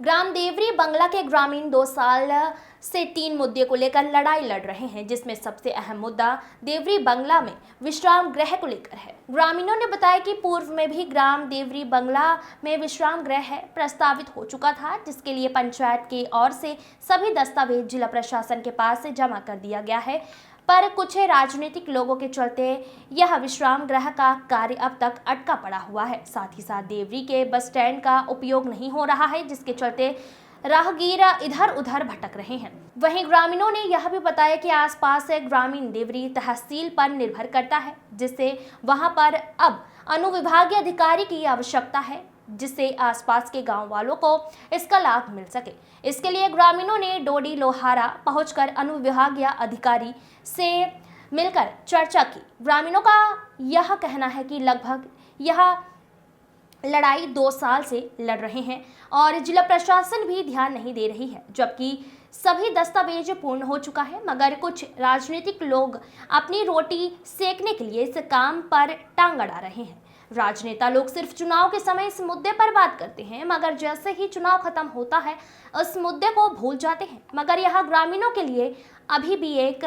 ग्राम देवरी बंगला के ग्रामीण 2 साल से 3 मुद्दे को लेकर लड़ाई लड़ रहे हैं, जिसमें सबसे अहम मुद्दा देवरी बंगला में विश्राम गृह को लेकर है। ग्रामीणों ने बताया कि पूर्व में भी ग्राम देवरी बंगला में विश्राम गृह प्रस्तावित हो चुका था, जिसके लिए पंचायत की ओर से सभी दस्तावेज जिला प्रशासन के पास जमा कर दिया गया है, पर कुछ राजनीतिक लोगों के चलते यह विश्राम गृह का कार्य अब तक अटका पड़ा हुआ है। साथ ही साथ देवरी के बस स्टैंड का उपयोग नहीं हो रहा है, जिसके चलते राहगीर इधर उधर भटक रहे हैं। वहीं ग्रामीणों ने यह भी बताया कि आसपास ग्रामीण देवरी तहसील पर निर्भर करता है, जिससे वहां पर अब अनुविभागीय अधिकारी की आवश्यकता है, जिससे आसपास के गांव वालों को इसका लाभ मिल सके। इसके लिए ग्रामीणों ने डोडी लोहारा पहुंचकर अनुविभागीय अधिकारी से मिलकर चर्चा की। ग्रामीणों का यह कहना है कि लगभग यह लड़ाई 2 साल से लड़ रहे हैं और जिला प्रशासन भी ध्यान नहीं दे रही है, जबकि सभी दस्तावेज पूर्ण हो चुका है, मगर कुछ राजनीतिक लोग अपनी रोटी सेकने के लिए इस काम पर टांग अड़ा रहे हैं। राजनेता लोग सिर्फ चुनाव के समय इस मुद्दे पर बात करते हैं, मगर जैसे ही चुनाव खत्म होता है उस मुद्दे को भूल जाते हैं। मगर यह ग्रामीणों के लिए अभी भी एक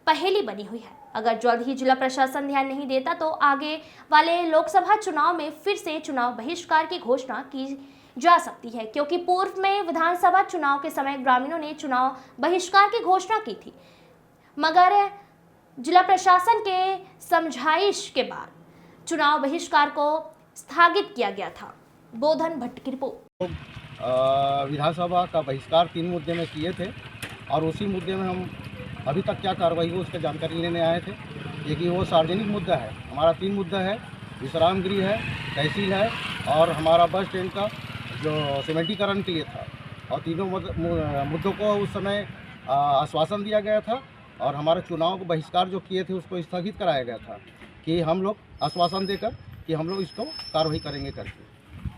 पहेली बनी हुई है। अगर जल्द ही जिला प्रशासन ध्यान नहीं देता तो आगे वाले लोकसभा चुनाव में फिर से चुनाव बहिष्कार की घोषणा की जा सकती है, क्योंकि पूर्व में विधानसभा चुनाव के समय ग्रामीणों ने चुनाव बहिष्कार की घोषणा की थी, मगर जिला प्रशासन के समझाइश के बाद चुनाव बहिष्कार को स्थगित किया गया था। बोधन भट्ट की रिपोर्ट। विधानसभा का बहिष्कार 3 मुद्दे में किए थे और उसी मुद्दे में हम अभी तक क्या कार्रवाई हो उसकी जानकारी लेने आए थे। लेकिन वो सार्वजनिक मुद्दा है। हमारा 3 मुद्दा है, विश्राम गृह है, तहसील है और हमारा बस स्टैंड का जो सीमेंटीकरण के लिए था। और तीनों मुद्दों को उस समय आश्वासन दिया गया था और हमारे चुनाव को बहिष्कार जो किए थे उसको स्थगित कराया गया था कि हम लोग आश्वासन देकर कि हम लोग इसको कार्रवाई करेंगे करके।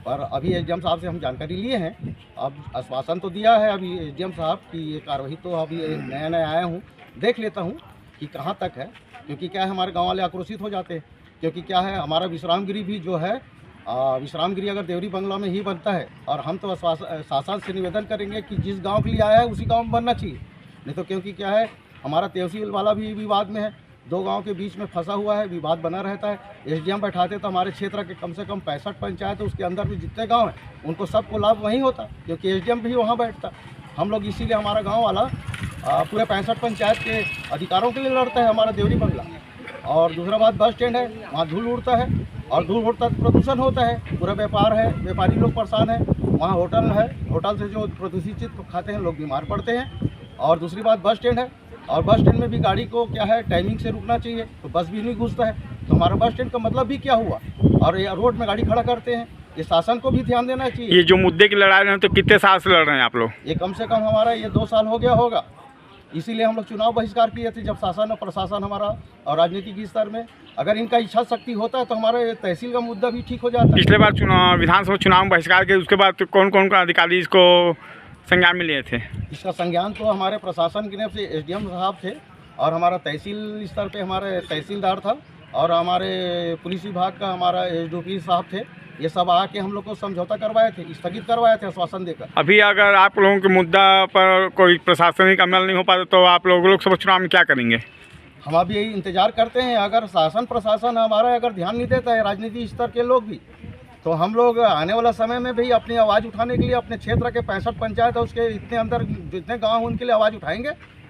पर अभी एसडीएम साहब से हम जानकारी लिए हैं, अब आश्वासन तो दिया है अभी एसडीएम साहब की ये कार्रवाई, तो अभी नया आया हूँ, देख लेता हूँ कि कहाँ तक है। क्योंकि क्या है, हमारे गांव वाले आक्रोशित हो जाते हैं, क्योंकि क्या है, हमारा विश्राम गृह भी जो है विश्राम गृह अगर देवरी बंगला में ही बनता है और हम तो शासन से निवेदन करेंगे कि जिस गाँव के लिए आया है उसी गाँव में बनना चाहिए। नहीं तो क्योंकि क्या है, हमारा तहसील वाला भी विवाद में है, 2 गांव के बीच में फंसा हुआ है, विवाद बना रहता है। एसडीएम बैठाते तो हमारे क्षेत्र के कम से कम 65 पंचायत है, उसके अंदर भी जितने गांव हैं उनको सबको लाभ वहीं होता, क्योंकि एसडीएम भी वहां बैठता। हम लोग इसीलिए हमारा गांव वाला पूरे 65 पंचायत के अधिकारों के लिए लड़ता है, हमारा देवरी बंगला। और दूसरा बात, बस स्टैंड है, वहाँ धूल उड़ता है और धूल उड़ता तो प्रदूषण होता है, पूरा व्यापार है, व्यापारी लोग परेशान है। वहाँ होटल है, होटल से जो प्रदूषित चीज खाते हैं लोग बीमार पड़ते हैं। और दूसरी बात, बस स्टैंड है और बस स्टैंड में भी गाड़ी को क्या है टाइमिंग से रुकना चाहिए, तो बस भी नहीं घुसता है। तो हमारा बस स्टैंड का मतलब भी क्या हुआ, और ये रोड में गाड़ी खड़ा करते हैं, ये शासन को भी ध्यान देना चाहिए। ये जो मुद्दे की लड़ाई रहे हैं तो कितने साल से लड़ रहे हैं आप लोग? ये कम से कम हमारा ये 2 साल हो गया होगा। इसीलिए हम लोग चुनाव बहिष्कार किए थे, जब शासन और प्रशासन हमारा और राजनीतिक स्तर में अगर इनका इच्छा शक्ति होता है तो हमारे तहसील का मुद्दा भी ठीक हो जाता है। पिछले बार विधानसभा चुनाव बहिष्कार के उसके बाद कौन कौन का अधिकारी इसको संज्ञान में लिए थे? इसका संज्ञान तो हमारे प्रशासन की तरफ से एसडीएम साहब थे और हमारा तहसील स्तर पे हमारे तहसीलदार था और हमारे पुलिस विभाग का हमारा एसडीओपी साहब थे। ये सब आके हम लोग को समझौता करवाए थे, स्थगित करवाए थे आश्वासन देकर। अभी अगर आप लोगों के मुद्दा पर कोई प्रशासनिक अमल नहीं हो पाता तो आप लोकसभा चुनाव में क्या करेंगे? हम अभी यही इंतजार करते हैं, अगर शासन प्रशासन हमारा अगर ध्यान नहीं देता है, राजनीतिक स्तर के लोग भी, तो हम लोग आने वाला समय में भी अपनी आवाज़ उठाने के लिए अपने क्षेत्र के 65 पंचायत है उसके इतने अंदर जितने गांव उनके लिए आवाज़ उठाएंगे।